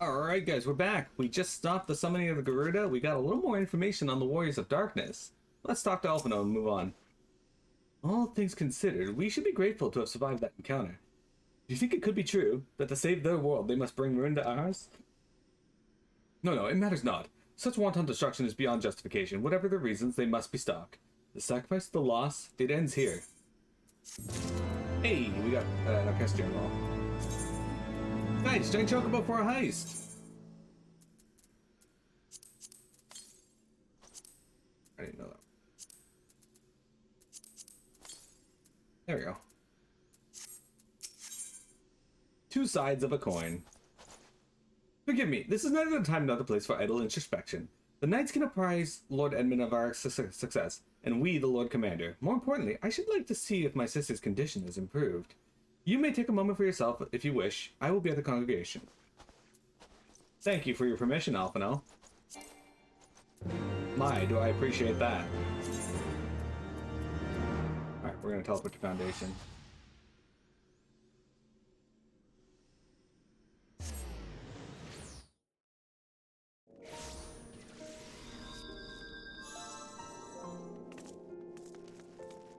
Alright guys, we're back. We just stopped the summoning of the Garuda. We got a little more information on the Warriors of Darkness. Let's talk to Alphino and move on. All things considered, we should be grateful to have survived that encounter. Do you think it could be true that to save their world they must bring ruin to ours? No, it matters not. Such wanton destruction is beyond justification. Whatever the reasons, they must be stopped. The sacrifice, the loss, it ends here. Hey, we got an orchestra involved. Nice, giant chocobo for a heist. I didn't know that. There we go. Two sides of a coin. Forgive me, this is neither the time nor the place for idle introspection. The Knights can apprise Lord Edmund of our success, and we the Lord Commander. More importantly, I should like to see if my sister's condition has improved. You may take a moment for yourself if you wish. I will be at the congregation. Thank you for your permission, Alphino. My, do I appreciate that. Alright, we're going to teleport to Foundation.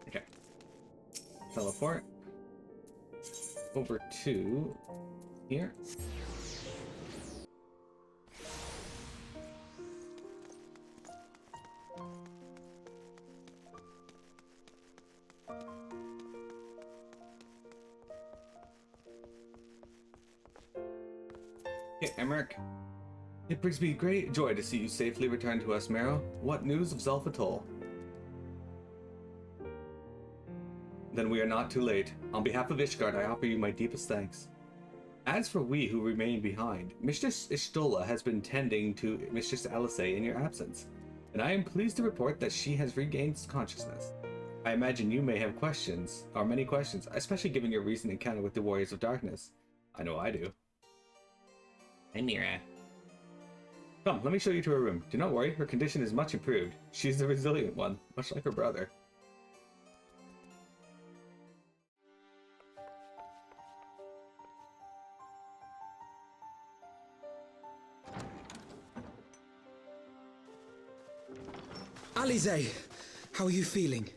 Okay. Teleport. Over to here. Okay, Emmerich. It brings me great joy to see you safely return to us, Marrow. What news of Zelphatol? Then we are not too late. On behalf of Ishgard, I offer you my deepest thanks. As for we who remain behind, Mistress Ishtola has been tending to Mistress Alice in your absence, and I am pleased to report that she has regained consciousness. I imagine you may have questions, or many questions, especially given your recent encounter with the Warriors of Darkness. I know I do. Hey, Mira. Come, let me show you to her room. Do not worry, her condition is much improved. She's the resilient one, much like her brother. Alize, how are you feeling?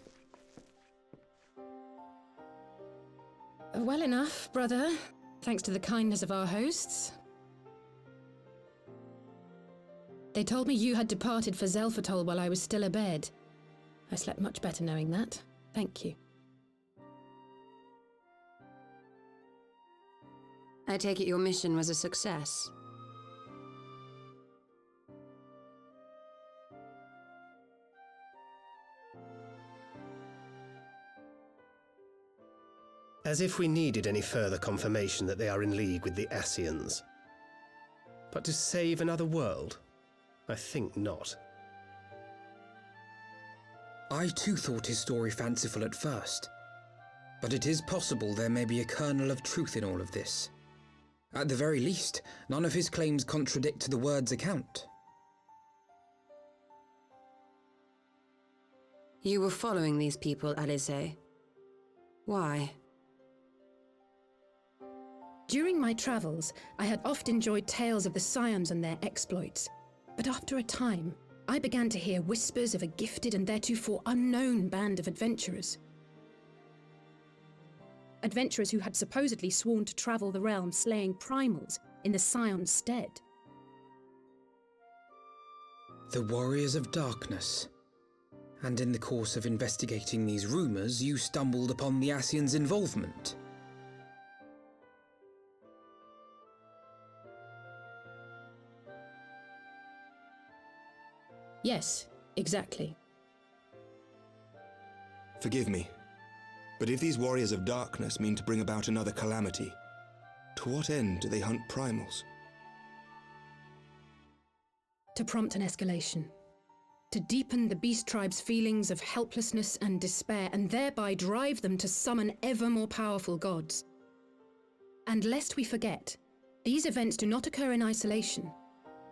Well enough, brother. Thanks to the kindness of our hosts. They told me you had departed for Zelphatol while I was still abed. I slept much better knowing that. Thank you. I take it your mission was a success. As if we needed any further confirmation that they are in league with the Ascians. But to save another world? I think not. I too thought his story fanciful at first. But it is possible there may be a kernel of truth in all of this. At the very least, none of his claims contradict the word's account. You were following these people, Alize. Why? During my travels, I had oft enjoyed tales of the Scions and their exploits. But after a time, I began to hear whispers of a gifted and theretofore unknown band of adventurers. Adventurers who had supposedly sworn to travel the realm slaying primals in the Scion's stead. The Warriors of Darkness. And in the course of investigating these rumors, you stumbled upon the Ascians' involvement. Yes, exactly. Forgive me, but if these Warriors of Darkness mean to bring about another calamity, to what end do they hunt primals? To prompt an escalation. To deepen the beast tribe's feelings of helplessness and despair, and thereby drive them to summon ever more powerful gods. And lest we forget, these events do not occur in isolation.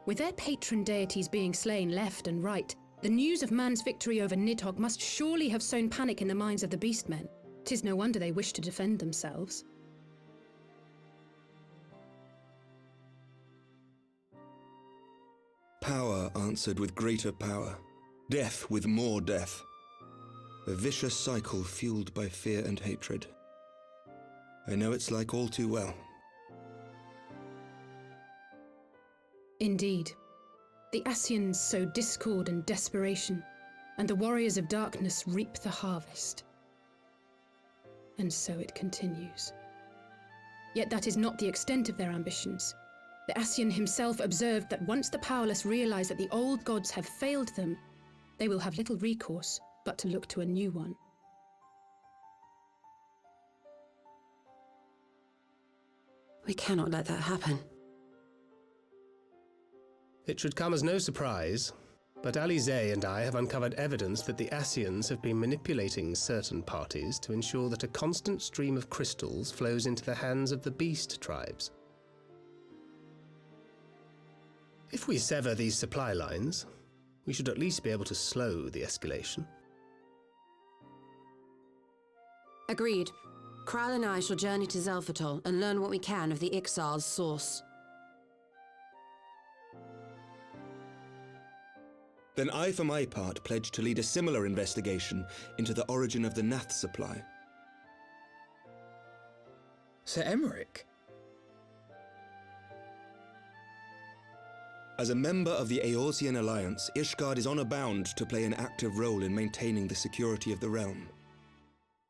With their patron deities being slain left and right, the news of man's victory over Nidhogg must surely have sown panic in the minds of the beastmen. 'Tis no wonder they wish to defend themselves. power answered with greater power, death with more death. A vicious cycle fueled by fear and hatred. I know it's like all too well. Indeed. The Ascians sow discord and desperation, and the warriors of darkness reap the harvest. And so it continues. Yet that is not the extent of their ambitions. The Ascian himself observed that once the powerless realize that the old gods have failed them, they will have little recourse but to look to a new one. We cannot let that happen. It should come as no surprise, but Alizé and I have uncovered evidence that the Ascians have been manipulating certain parties to ensure that a constant stream of crystals flows into the hands of the beast tribes. If we sever these supply lines, we should at least be able to slow the escalation. Agreed. Kral and I shall journey to Zelphatol and learn what we can of the Ixal's source. Then I, for my part, pledge to lead a similar investigation into the origin of the Nath supply. Sir Emmerich? As a member of the Eorzean Alliance, Ishgard is honor bound to play an active role in maintaining the security of the realm.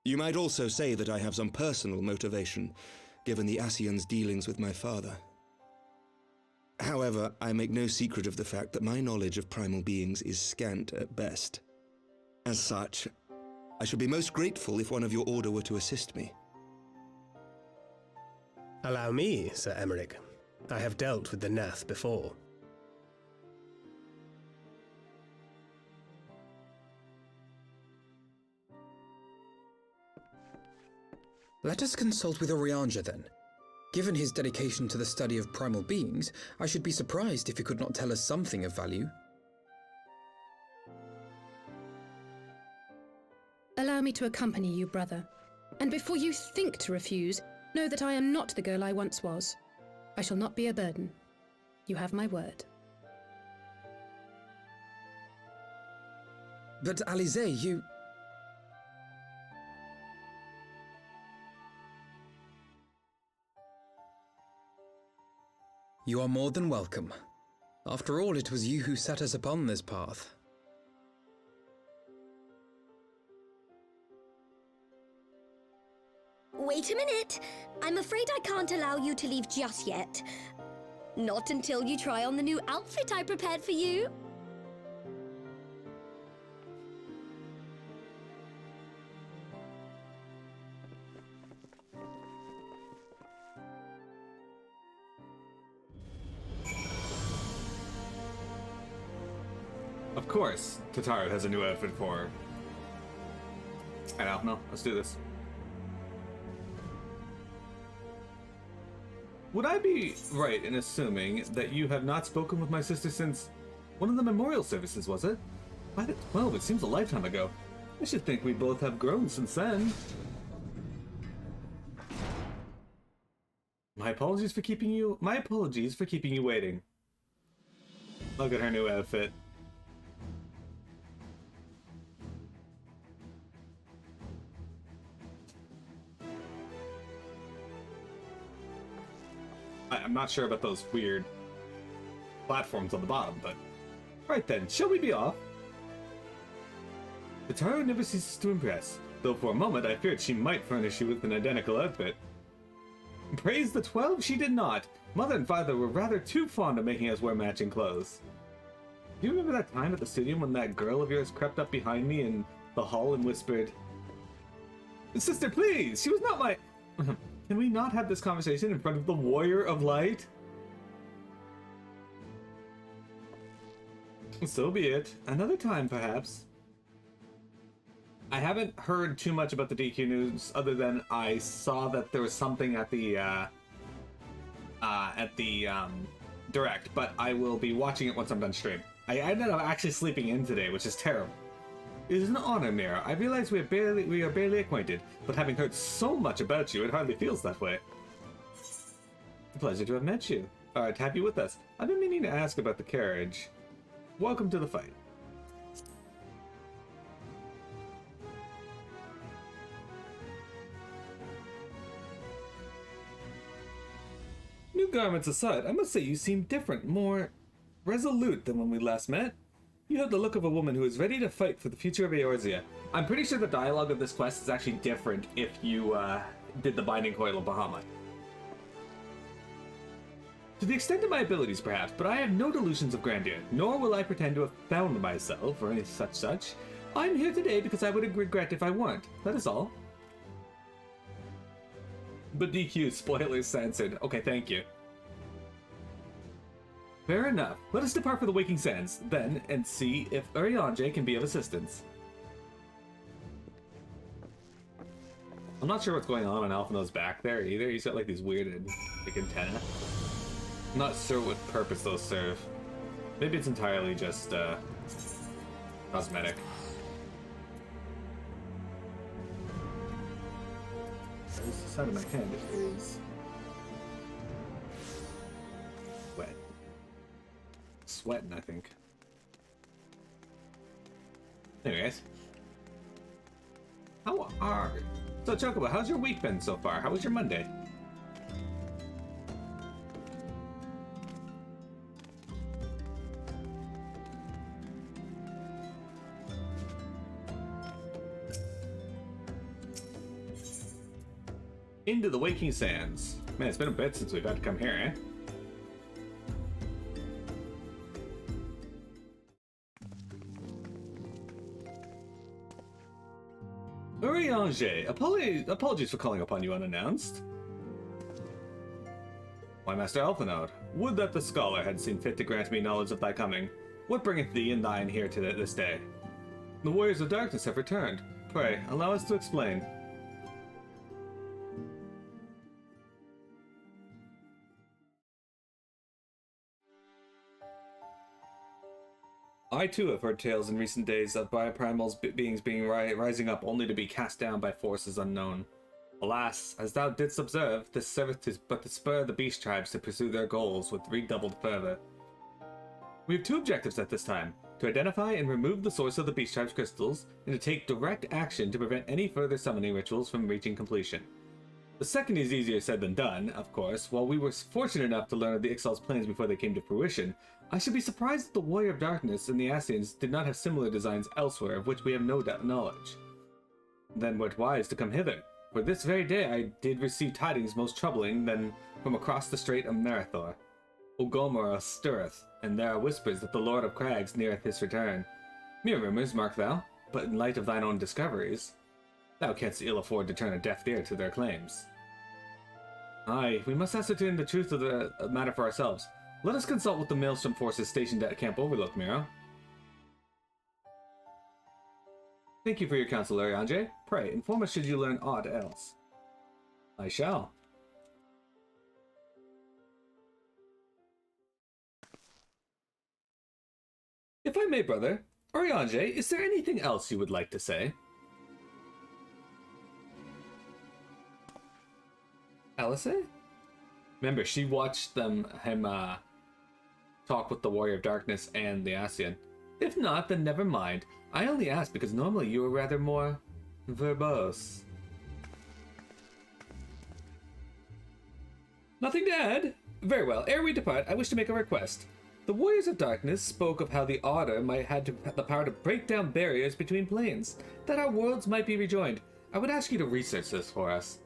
You might also say that I have some personal motivation, given the Ascians' dealings with my father. However, I make no secret of the fact that my knowledge of primal beings is scant at best. As such, I should be most grateful if one of your order were to assist me. Allow me, Sir Emmerich. I have dealt with the Nath before. Let us consult with Urianger then. Given his dedication to the study of primal beings, I should be surprised if he could not tell us something of value. Allow me to accompany you, brother. And before you think to refuse, know that I am not the girl I once was. I shall not be a burden. You have my word. But Alizé, you... You are more than welcome. After all, it was you who set us upon this path. Wait a minute. I'm afraid I can't allow you to leave just yet. Not until you try on the new outfit I prepared for you. Of course, Tataru has a new outfit for her. I don't know. Let's do this. Would I be right in assuming that you have not spoken with my sister since one of the memorial services, was it? By the 12, it seems a lifetime ago. I should think we both have grown since then. My apologies for keeping you waiting. Look at her new outfit. I'm not sure about those weird platforms on the bottom, but... Right then, shall we be off? Tataru never ceases to impress, though for a moment I feared she might furnish you with an identical outfit. Praise the 12, she did not. Mother and father were rather too fond of making us wear matching clothes. Do you remember that time at the stadium when that girl of yours crept up behind me in the hall and whispered, "Sister, please, she was not my..." Can we not have this conversation in front of the Warrior of Light? So be it. Another time, perhaps. I haven't heard too much about the DQ news, other than I saw that there was something at the Direct, but I will be watching it once I'm done stream. I ended up actually sleeping in today, which is terrible. It is an honor, Mira. I realize we are barely acquainted, but having heard so much about you, it hardly feels that way. A pleasure to have met you. Alright, have you with us? I've been meaning to ask about the carriage. Welcome to the fight. New garments aside, I must say you seem different, more resolute than when we last met. You have the look of a woman who is ready to fight for the future of Eorzea. I'm pretty sure the dialogue of this quest is actually different if you did the Binding Coil of Bahamut. To the extent of my abilities, perhaps, but I have no delusions of grandeur, nor will I pretend to have found myself, or any such. I'm here today because I would regret if I weren't. That is all. But DQ, spoilers censored. Okay, thank you. Fair enough. Let us depart for the Waking Sands, then, and see if Urianger can be of assistance. I'm not sure what's going on Alphinaud's back there either. He's got like these weird like antennae. I'm not sure what purpose those serve. Maybe it's entirely just cosmetic. There's the side of my hand is wet. Sweating, I think. Anyways. So Chocobo, how's your week been so far? How was your Monday? Into the Waking Sands. Man, it's been a bit since we've had to come here, eh? Urianger, apologies for calling upon you unannounced. Why, Master Alphinaud, would that the scholar had seen fit to grant me knowledge of thy coming. What bringeth thee and thine here to this day? The warriors of darkness have returned. Pray, allow us to explain. I too have heard tales in recent days of bioprimal beings rising up only to be cast down by forces unknown. Alas, as thou didst observe, this serveth but to spur the beast tribes to pursue their goals with redoubled fervor. We have two objectives at this time: to identify and remove the source of the beast tribes' crystals, and to take direct action to prevent any further summoning rituals from reaching completion. The second is easier said than done, of course. While we were fortunate enough to learn of the XIV's plans before they came to fruition, I should be surprised that the Warrior of Darkness and the Ascians did not have similar designs elsewhere, of which we have no knowledge. Then were it wise to come hither, for this very day I did receive tidings most troubling than from across the Strait of Marathor. Ogomora stirreth, and there are whispers that the Lord of Crags neareth his return. Mere rumors, mark thou, but in light of thine own discoveries, thou canst ill afford to turn a deaf ear to their claims. Aye, we must ascertain the truth of the matter for ourselves. Let us consult with the Maelstrom forces stationed at Camp Overlook, Miro. Thank you for your counsel, Urianger. Pray, inform us should you learn aught else. I shall. If I may, brother, Urianger, is there anything else you would like to say? Alice? Remember, she watched him talk with the Warrior of Darkness and the Ascian. If not, then never mind. I only asked because normally you were rather more verbose. Nothing to add? Very well. Ere we depart, I wish to make a request. The Warriors of Darkness spoke of how the Order might have the power to break down barriers between planes, that our worlds might be rejoined. I would ask you to research this for us.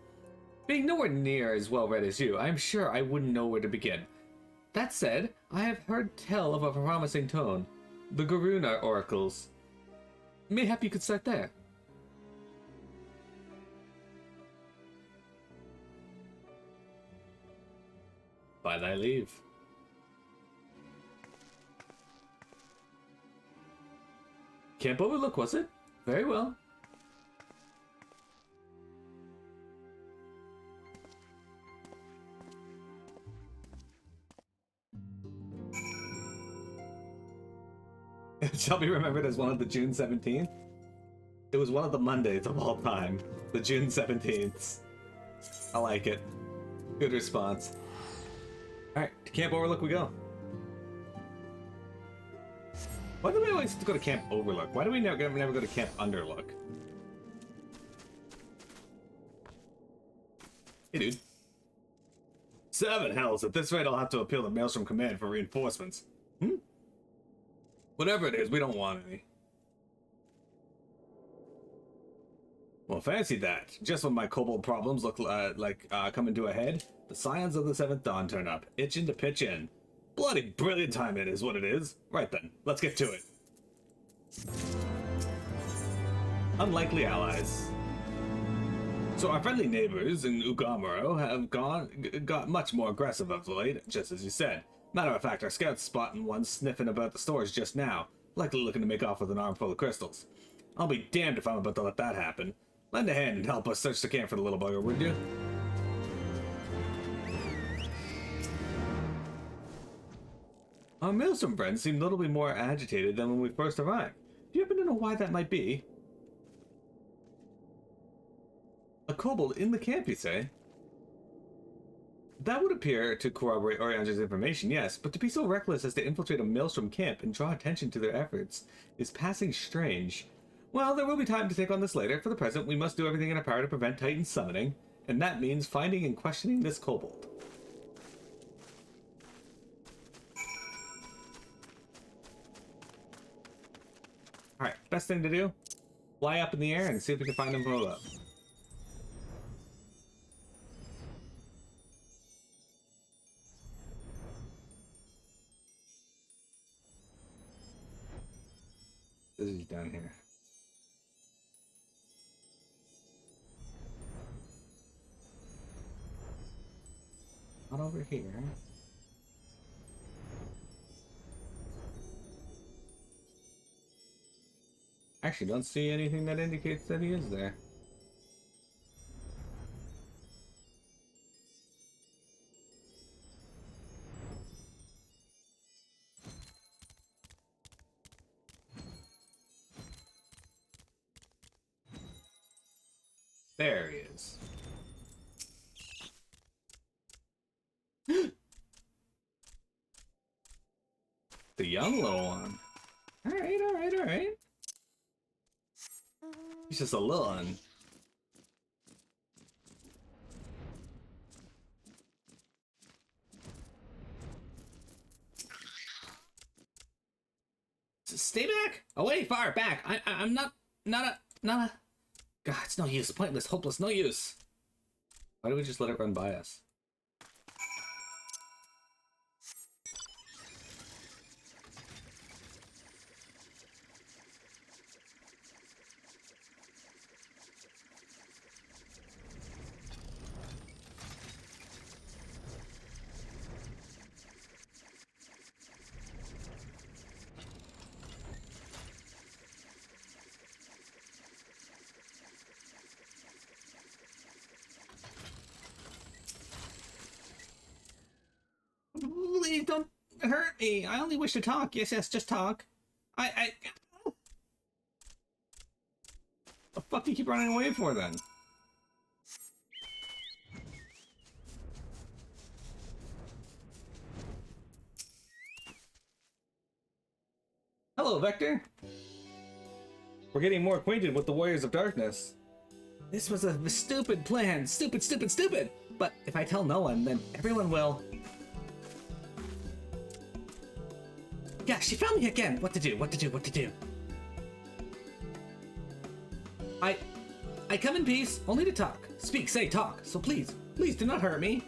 Being nowhere near as well read as you, I am sure I wouldn't know where to begin. That said, I have heard tell of a promising tone. The Garuna oracles. Mayhap you could start there. By thy leave. Camp Overlook, was it? Very well. It shall be remembered as one of the June 17th. It was one of the Mondays of all time. The June 17th. I like it. Good response. Alright, to Camp Overlook we go. Why do we always go to Camp Overlook? Why do we never go to Camp Underlook? Hey, dude. 7 hells. At this rate, I'll have to appeal to Maelstrom Command for reinforcements. Whatever it is, we don't want any. Well, fancy that. Just when my kobold problems look coming to a head, the Scions of the 7th Dawn turn up, itching to pitch in. Bloody brilliant timing is what it is. Right then, let's get to it. Unlikely allies. So our friendly neighbors in Ugamaro have got much more aggressive of late, just as you said. Matter of fact, our scouts spotting one sniffing about the stores just now, likely looking to make off with an armful of crystals. I'll be damned if I'm about to let that happen. Lend a hand and help us search the camp for the little bugger, would you? Our Maelstrom friends seem notably more agitated than when we first arrived. Do you happen to know why that might be? A kobold in the camp, you say? That would appear to corroborate Urianger's information, yes, but to be so reckless as to infiltrate a Maelstrom camp and draw attention to their efforts is passing strange. Well, there will be time to take on this later. For the present, we must do everything in our power to prevent Titan summoning, and that means finding and questioning this kobold. Alright, best thing to do? Fly up in the air and see if we can find them from above. This is down here. Not over here. Actually, don't see anything that indicates that he is there. There he is. The young little one. Alright, alright, alright. He's just a little one. Stay back! Away, far back! I'm not a... God, it's no use. Pointless, hopeless, no use. Why do we just let it run by us? Please don't hurt me. I only wish to talk. Yes, yes, just talk. The fuck do you keep running away for then? Hello, Vector. We're getting more acquainted with the Warriors of Darkness. This was a stupid plan. Stupid, stupid, stupid. But if I tell no one, then everyone will. Yeah, she found me again. What to do, what to do, what to do. I come in peace, only to talk. Speak, say, talk. So please, please do not hurt me.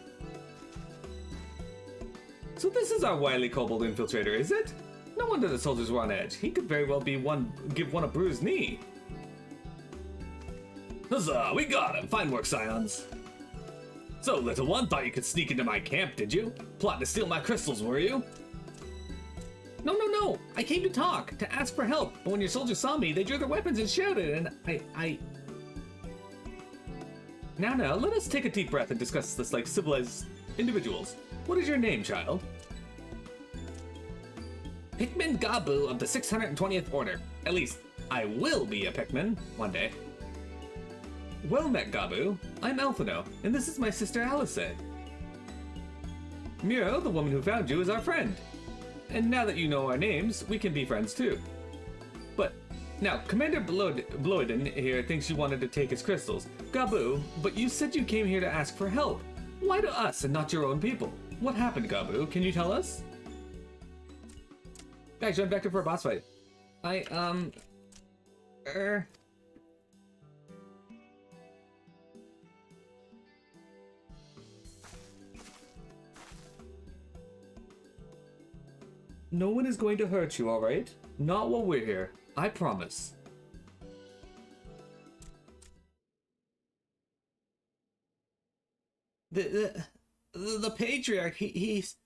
So this is our wily kobold infiltrator, is it? No wonder the soldiers were on edge. He could very well be give one a bruised knee. Huzzah, we got him. Fine work, Scions. So, little one, thought you could sneak into my camp, did you? Plotting to steal my crystals, were you? No, no, no! I came to talk, to ask for help, but when your soldiers saw me, they drew their weapons and shouted, and I... Now, let us take a deep breath and discuss this like civilized individuals. What is your name, child? Pikmin Gabu of the 620th Order. At least, I will be a Pikmin, one day. Well met, Gabu. I'm Elfino, and this is my sister Alice. Miro, the woman who found you, is our friend. and now that you know our names, we can be friends too. But now, Commander Bloiden here thinks you wanted to take his crystals. Gabu, but you said you came here to ask for help. Why to us and not your own people? What happened, Gabu? Can you tell us? Guys, join Vector for a boss fight. No one is going to hurt you, alright? Not while we're here. I promise. The Patriarch, he's...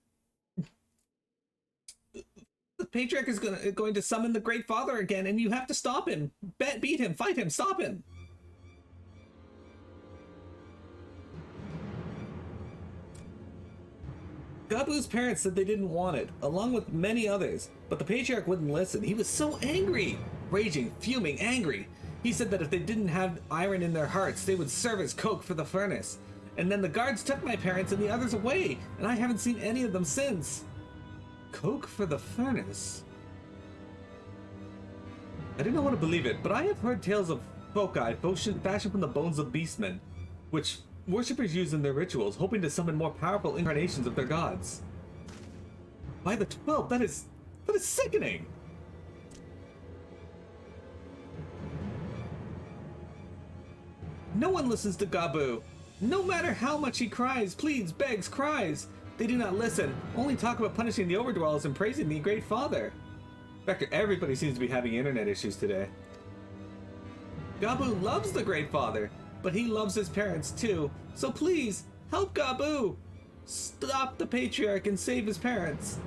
The Patriarch is going to summon the Great Father again, and you have to stop him. Beat him, fight him, stop him. Gabu's parents said they didn't want it, along with many others, but the Patriarch wouldn't listen. He was so angry! Raging, fuming, angry. He said that if they didn't have iron in their hearts, they would serve as coke for the furnace. And then the guards took my parents and the others away, and I haven't seen any of them since. Coke for the furnace? I didn't want to believe it, but I have heard tales of foci fashioned from the bones of beastmen, which worshippers use in their rituals, hoping to summon more powerful incarnations of their gods. By the 12, that is sickening! No one listens to Gabu. No matter how much he cries, pleads, begs, cries. They do not listen, only talk about punishing the overdwellers and praising the Great Father. In fact, everybody seems to be having internet issues today. Gabu loves the Great Father, but he loves his parents too. So please, help Gabu! Stop the Patriarch and save his parents.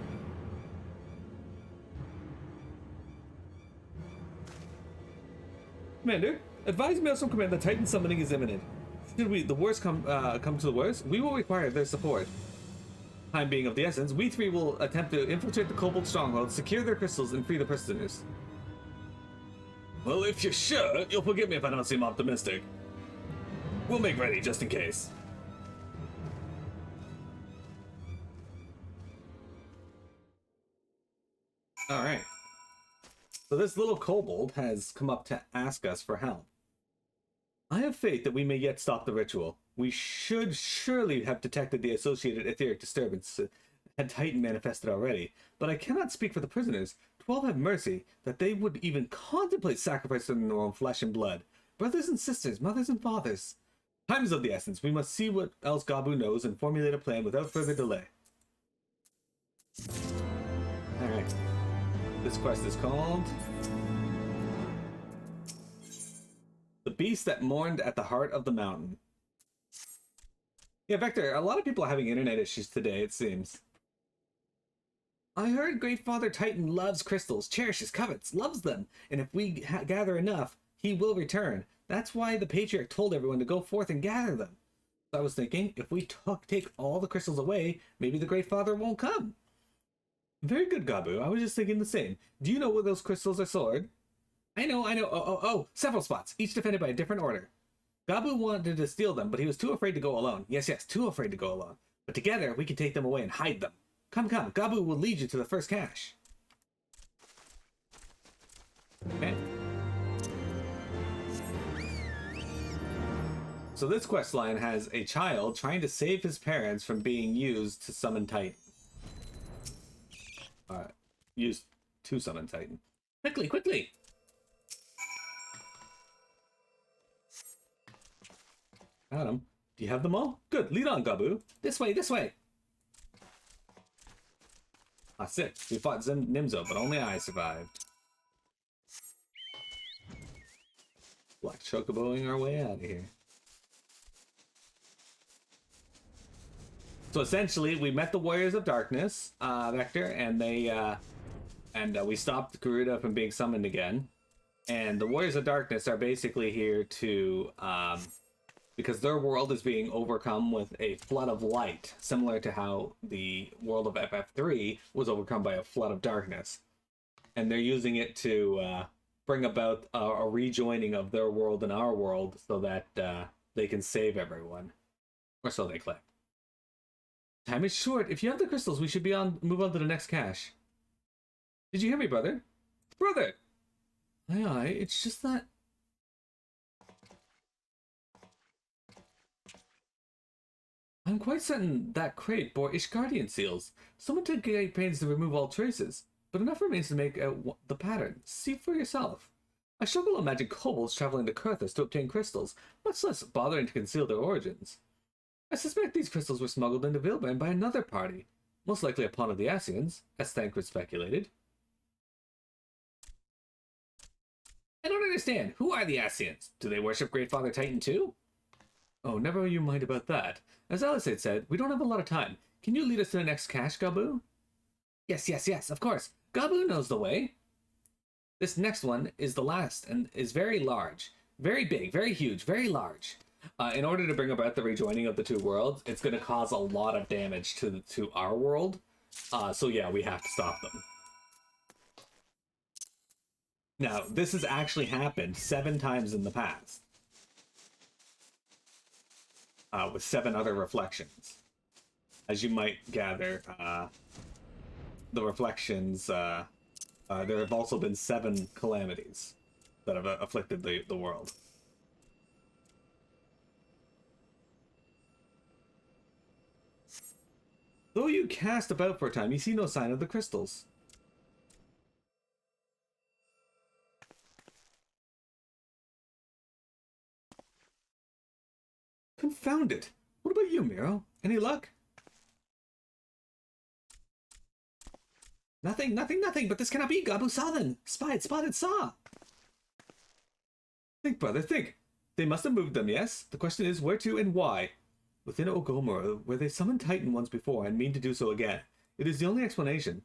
Commander, advise Mails from Command that Titan summoning is imminent. Should the worst come to the worst, we will require their support. Time being of the essence, we three will attempt to infiltrate the Kobold stronghold, secure their crystals, and free the prisoners. Well, if you're sure, you'll forgive me if I don't seem optimistic. We'll make ready just in case. Alright. So this little kobold has come up to ask us for help. I have faith that we may yet stop the ritual. We should surely have detected the associated etheric disturbance had Titan manifested already, but I cannot speak for the prisoners. 12 have mercy that they would even contemplate sacrificing their own flesh and blood. Brothers and sisters, mothers and fathers. Time is of the essence. We must see what else Gabu knows and formulate a plan without further delay. Alright. This quest is called The Beast That Mourned at the Heart of the Mountain. Yeah, Vector, a lot of people are having internet issues today, it seems. I heard Great Father Titan loves crystals, cherishes, covets, loves them, and if we gather enough, he will return. That's why the Patriarch told everyone to go forth and gather them. So I was thinking, if we take all the crystals away, maybe the Great Father won't come. Very good, Gabu. I was just thinking the same. Do you know where those crystals are stored? I know. Oh, several spots, each defended by a different order. Gabu wanted to steal them, but he was too afraid to go alone. Yes, too afraid to go alone. But together, we can take them away and hide them. Come, Gabu will lead you to the first cache. Okay. So this quest line has a child trying to save his parents from being used to summon Titan. Used to summon Titan. Quickly! Got him. Do you have them all? Good. Lead on, Gabu. This way. Ah, sick. We fought Nimzo, but only I survived. Black chocoboing our way out of here. So essentially, we met the Warriors of Darkness, Vector, and we stopped Garuda from being summoned again. And the Warriors of Darkness are basically here to, because their world is being overcome with a flood of light, similar to how the world of FF3 was overcome by a flood of darkness. And they're using it to bring about a rejoining of their world and our world so that they can save everyone. Or so they claim. Time is short. If you have the crystals, we should move on to the next cache. Did you hear me, brother? Brother! Aye, aye, it's just that... I'm quite certain that crate bore Ishgardian seals. Someone took great pains to remove all traces, but enough remains to make out the pattern. See for yourself. I struggle to imagine kobolds traveling to Kurthus to obtain crystals, much less bothering to conceal their origins. I suspect these crystals were smuggled into Vilbern by another party, most likely a pawn of the Asians, as Thancred speculated. I don't understand. Who are the Asians? Do they worship Great Father Titan too? Oh, never you mind about that. As Alice had said, we don't have a lot of time. Can you lead us to the next cache, Gabu? Yes, of course. Gabu knows the way. This next one is the last and is very large. Very big, very huge, very large. In order to bring about the rejoining of the two worlds, it's going to cause a lot of damage to our world. So yeah, we have to stop them. Now, this has actually happened 7 times in the past. With 7 other reflections. As you might gather, the reflections, there have also been 7 calamities that have afflicted the world. Though you cast about for a time, you see no sign of the crystals. Confound it! What about you, Miro? Any luck? Nothing, but this cannot be. Gabu saw them! Spotted, saw! Think, brother, think. They must have moved them, yes? The question is, where to and why? Within Ogomora, where they summoned Titan once before and mean to do so again. It is the only explanation.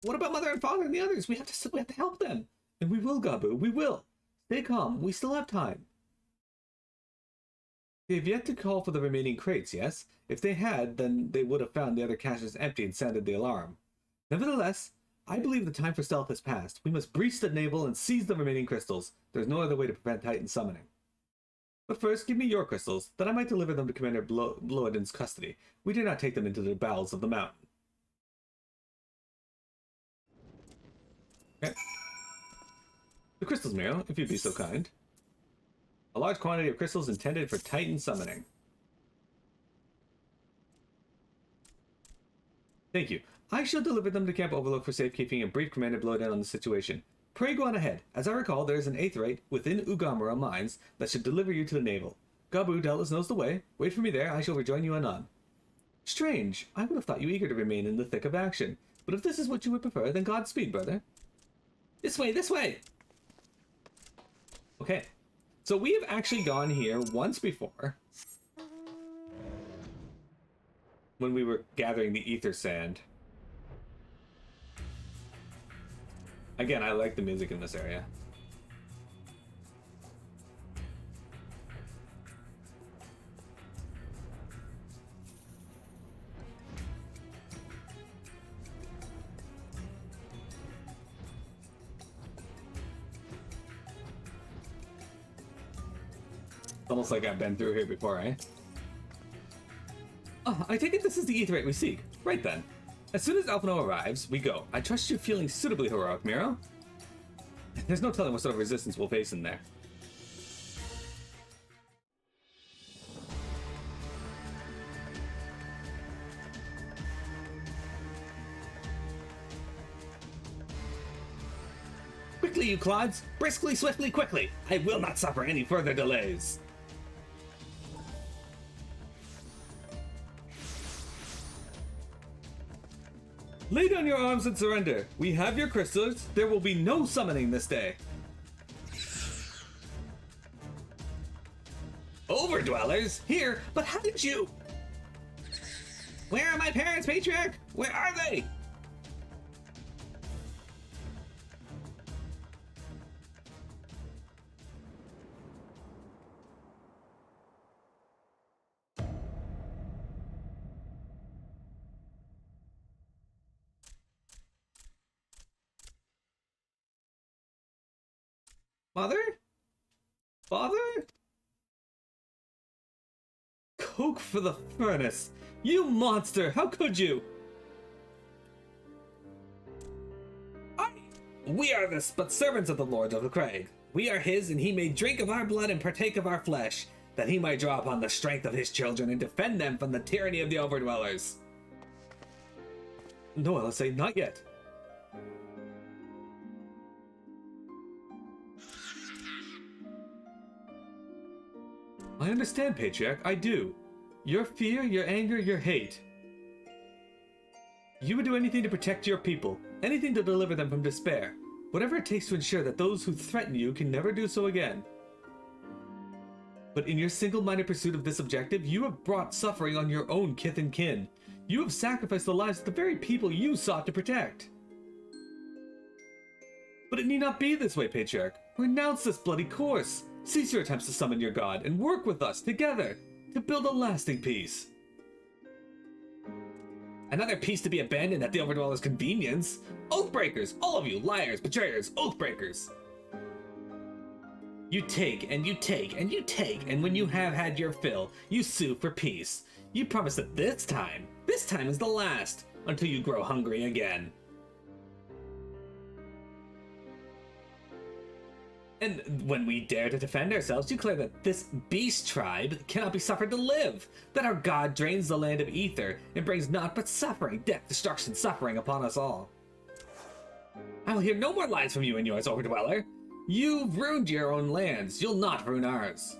What about Mother and Father and the others? We have to help them. And we will, Gabu, we will. Stay calm, we still have time. They have yet to call for the remaining crates, yes? If they had, then they would have found the other caches empty and sounded the alarm. Nevertheless, I believe the time for stealth has passed. We must breach the navel and seize the remaining crystals. There's no other way to prevent Titan summoning. But first, give me your crystals, that I might deliver them to Commander Bloedin's custody. We dare not take them into the bowels of the mountain. Okay. The crystals, Miro, if you'd be so kind. A large quantity of crystals intended for Titan summoning. Thank you. I shall deliver them to Camp Overlook for safekeeping and brief Commander Bloedin on the situation. Pray go on ahead. As I recall, there is an aetheryte within Ugamura mines that should deliver you to the navel. Gabu doubtless knows the way. Wait for me there. I shall rejoin you anon. Strange. I would have thought you eager to remain in the thick of action. But if this is what you would prefer, then Godspeed, brother. This way, this way! Okay. So we have actually gone here once before. When we were gathering the ether sand. Again, I like the music in this area. It's almost like I've been through here before, eh? Oh, I take it this is the aetheryte we seek. Right then. As soon as Alphino arrives, we go. I trust you're feeling suitably heroic, Miro. There's no telling what sort of resistance we'll face in there. Quickly, you clods! Briskly, swiftly, quickly! I will not suffer any further delays! Lay down your arms and surrender. We have your crystals. There will be no summoning this day. Overdwellers? Here, but how did you? Where are my parents, Patriarch? Where are they? Mother? Father? Coke for the furnace! You monster! How could you? We are this but servants of the Lord of the Crag. We are his, and he may drink of our blood and partake of our flesh, that he might draw upon the strength of his children and defend them from the tyranny of the Overdwellers. No, I'll say not yet. I understand, Patriarch, I do. Your fear, your anger, your hate. You would do anything to protect your people, anything to deliver them from despair, whatever it takes to ensure that those who threaten you can never do so again. But in your single-minded pursuit of this objective, you have brought suffering on your own kith and kin. You have sacrificed the lives of the very people you sought to protect. But it need not be this way, Patriarch. Renounce this bloody course. Cease your attempts to summon your god, and work with us together to build a lasting peace. Another peace to be abandoned at the Overdweller's convenience. Oathbreakers! All of you, liars, betrayers, oathbreakers! You take, and you take, and you take, and when you have had your fill, you sue for peace. You promise that this time is the last, until you grow hungry again. And when we dare to defend ourselves, declare that this beast tribe cannot be suffered to live, that our god drains the land of ether and brings naught but suffering, death, destruction, suffering upon us all. I will hear no more lies from you and yours, Overdweller. You've ruined your own lands, you'll not ruin ours.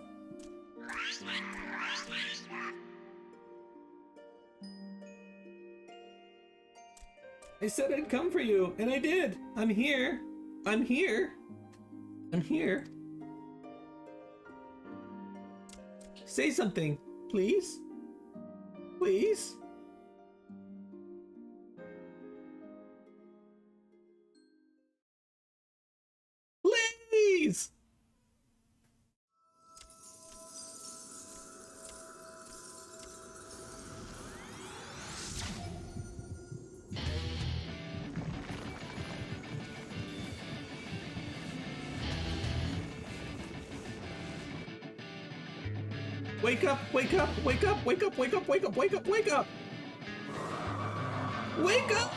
I said I'd come for you, and I did. I'm here. I'm here. I'm here. Say something, please. Please. Please. Wake up, wake up, wake up, wake up, wake up, wake up, wake up, wake up! Wake up!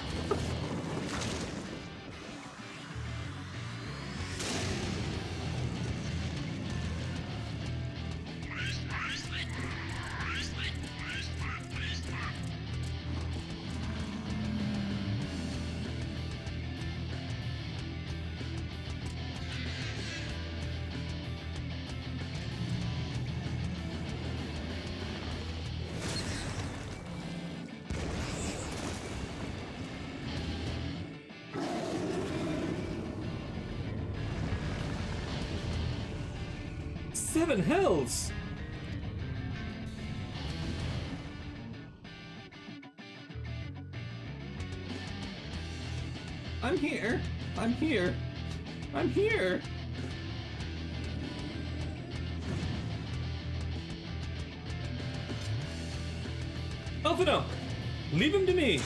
Seven hells! I'm here. I'm here. I'm here. Alphino, leave him to me.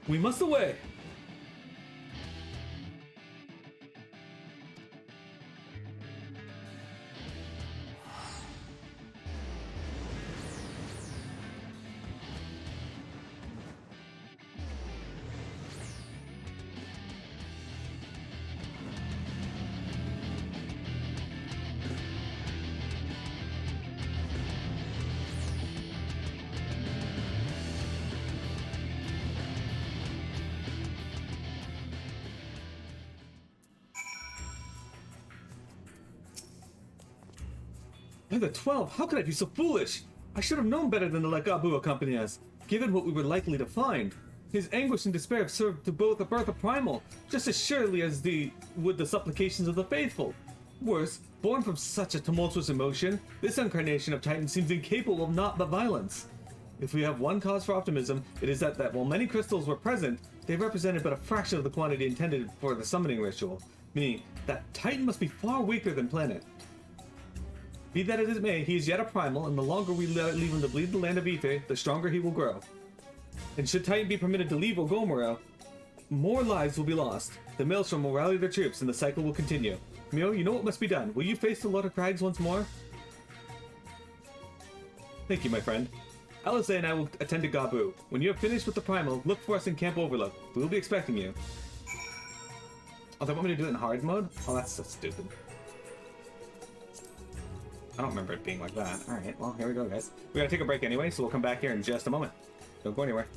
We must away. By the 12, how could I be so foolish? I should have known better than to let Gabu accompany us, given what we were likely to find. His anguish and despair have served to both a birth of primal, just as surely as would the supplications of the faithful. Worse, born from such a tumultuous emotion, this incarnation of Titan seems incapable of naught but violence. If we have one cause for optimism, it is that while many crystals were present, they represented but a fraction of the quantity intended for the summoning ritual, meaning that Titan must be far weaker than Planet. Be that as it may, he is yet a primal, and the longer we leave him to bleed the land of Ether, the stronger he will grow. And should Titan be permitted to leave Ogomoro, more lives will be lost. The Maelstrom will rally their troops, and the cycle will continue. Mio, you know what must be done. Will you face the Lord of Crags once more? Thank you, my friend. Alizé and I will attend to Gabu. When you have finished with the primal, look for us in Camp Overlook. We will be expecting you. Oh, they want me to do it in hard mode? Oh, that's so stupid. I don't remember it being like that. Alright, well, here we go, guys. We gotta take a break anyway, so we'll come back here in just a moment. Don't go anywhere.